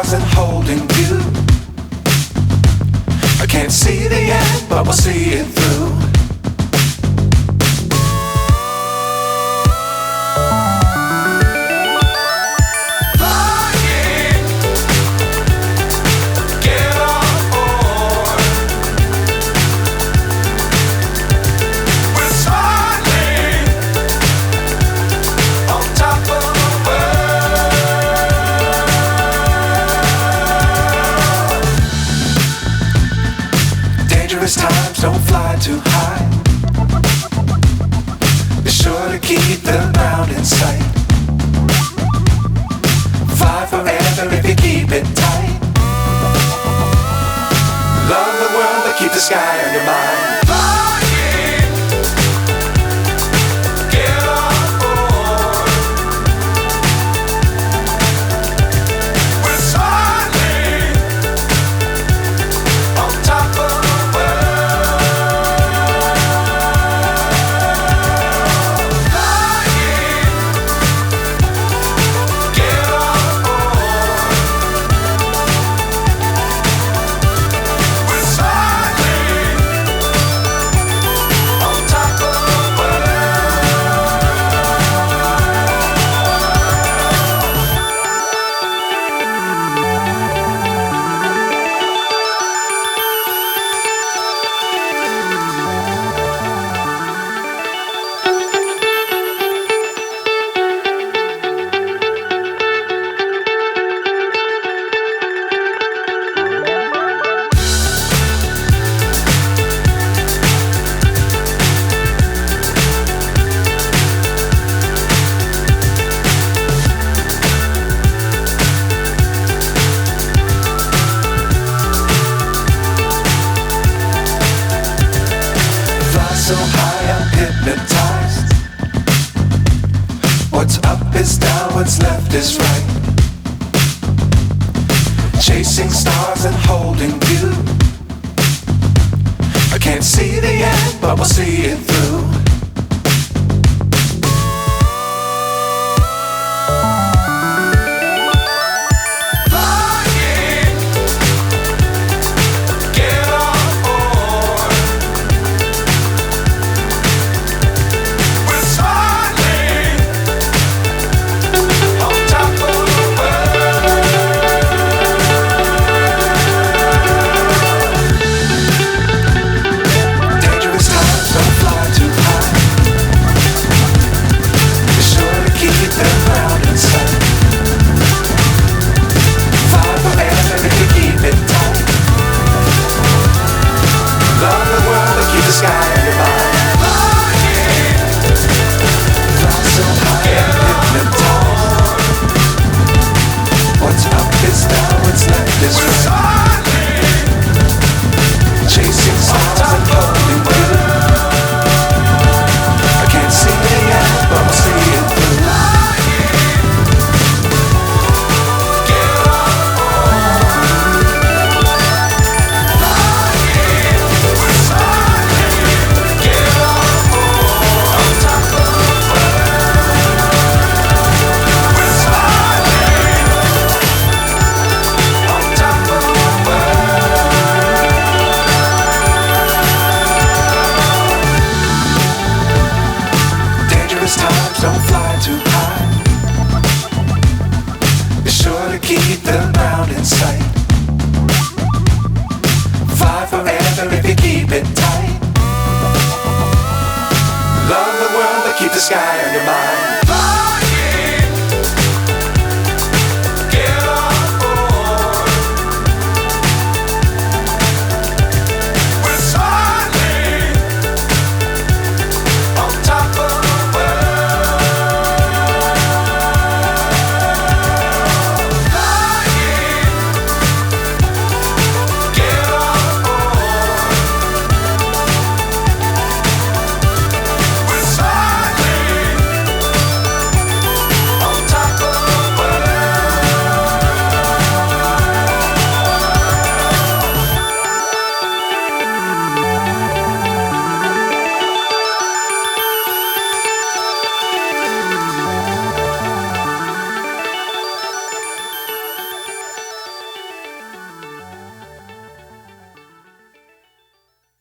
stars and holding you. I can't see the end, but we'll see it through. Times don't fly too high. Be sure to keep the ground in sight. Fly forever if you keep it tight. Love the world but keep the sky on your mind. So high I'm hypnotized. What's up is down, what's left is right. Chasing stars and holding you. I can't see the end, but we'll see it through. Times don't fly too high. Be sure to keep the ground in sight. Fly forever if you keep it tight. Love the world but keep the sky on your mind.